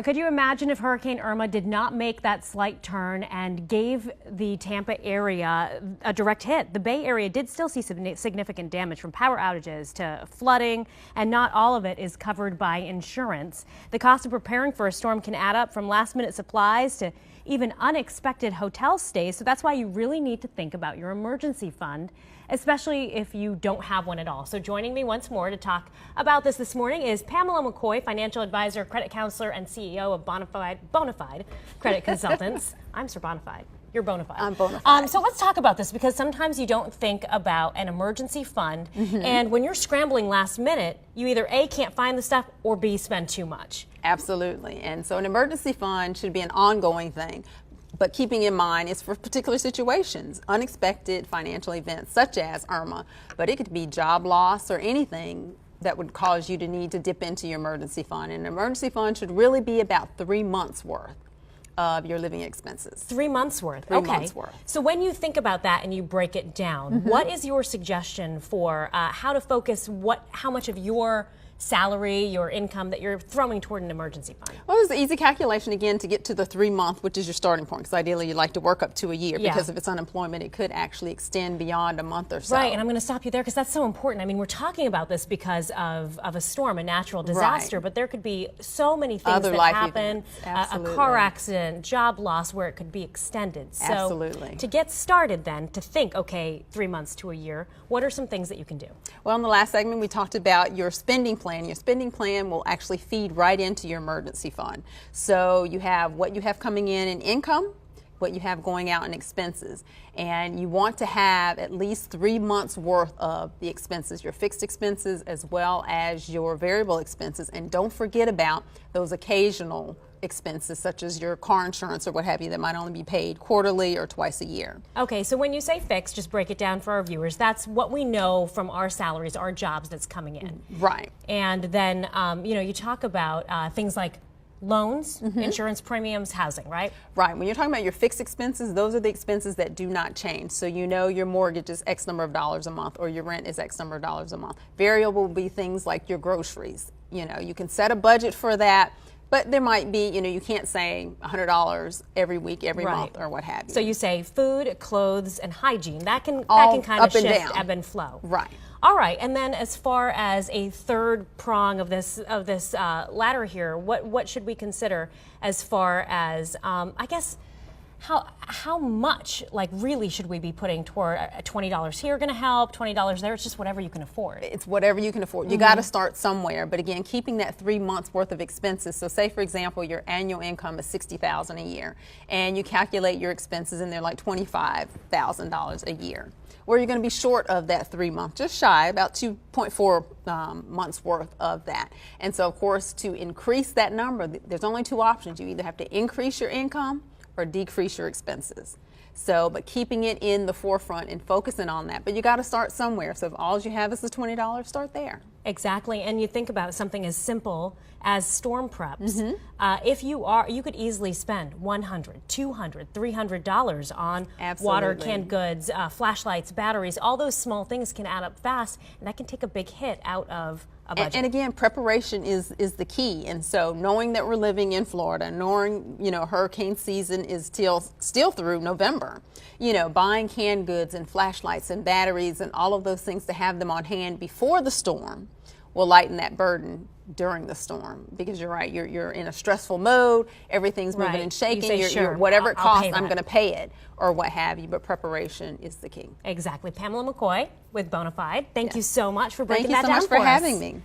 Could you imagine if Hurricane Irma did not make that slight turn and gave the Tampa area a direct hit? The Bay Area did still see significant damage from power outages to flooding, and not all of it is covered by insurance. The cost of preparing for a storm can add up, from last-minute supplies to even unexpected hotel stays. So that's why you really need to think about your emergency fund, especially if you don't have one at all. So joining me once more to talk about this morning is Pamala McCoy, financial advisor, credit counselor, and CEO of BONA5D Credit Consultants. I'm Sorboni. You're BONA5D. I'm BONA5D. So let's talk about this, because sometimes you don't think about an emergency fund, and when you're scrambling last minute, you either A, can't find the stuff, or B, spend too much. Absolutely. And so an emergency fund should be an ongoing thing, but keeping in mind it's for particular situations, unexpected financial events such as Irma, but it could be job loss or anything that would cause you to need to dip into your emergency fund. And an emergency fund should really be about 3 months worth of your living expenses. 3 months worth. 3 months worth. So when you think about that and you break it down, what is your suggestion for how to focus how much of your salary, your income that you're throwing toward an emergency fund? Well, there's an easy calculation again to get to the 3 month, which is your starting point, because ideally you'd like to work up to a year, because if it's unemployment, it could actually extend beyond a month or so. Right, and I'm going to stop you there because that's so important. I mean, we're talking about this because of a storm, a natural disaster, but there could be so many things that happen, a car accident, job loss, where it could be extended. So to get started then, to think, okay, 3 months to a year, what are some things that you can do? Well, in the last segment, we talked about your spending plan. Your spending plan will actually feed right into your emergency fund. So you have what you have coming in income, what you have going out in expenses, and you want to have at least 3 months worth of the expenses, your fixed expenses as well as your variable expenses. And don't forget about those occasional expenses such as your car insurance or what have you that might only be paid quarterly or twice a year. Okay, so when you say fixed, just break it down for our viewers. That's what we know from our salaries, our jobs that's coming in. Right. And then, you know, you talk about things like loans, insurance premiums, housing, right? Right. When you're talking about your fixed expenses, those are the expenses that do not change. So you know your mortgage is X number of dollars a month, or your rent is X number of dollars a month. Variable will be things like your groceries. You know, you can set a budget for that, but there might be, you know, you can't say $100 every week, every month, or what have you. So you say food, clothes, and hygiene. That can kind of shift, ebb and flow. Right. All right. And then, as far as a third prong of this ladder here, what should we consider as far as, I guess, how much, like, really should we be putting toward $20 here going to help, $20 there? It's just whatever you can afford. It's whatever you can afford. You got to start somewhere. But again, keeping that 3 months worth of expenses. So say, for example, your annual income is $60,000 a year, and you calculate your expenses and they're like $25,000 a year. Where you're going to be short of that 3 month, just shy, about 2.4 months worth of that. And so, of course, to increase that number, there's only two options. You either have to increase your income or decrease your expenses. So, but keeping it in the forefront and focusing on that. But you got to start somewhere. So if all you have is the $20, start there. Exactly. And you think about something as simple as storm preps. If you could easily spend $100, $200, $300 on water, canned goods, flashlights, batteries. All those small things can add up fast, and that can take a big hit out of a budget. And again, preparation is the key. And so knowing that we're living in Florida, knowing, you know, hurricane season is still through November, you know, buying canned goods and flashlights and batteries and all of those things, to have them on hand before the storm will lighten that burden during the storm. Because you're right, you're in a stressful mode, everything's moving and shaking, you're whatever it costs, I'm going to pay it, or what have you. But preparation is the key. Exactly. Pamala McCoy with BONA5D. Thank you so much for breaking that down for us. Thank you so much for having me.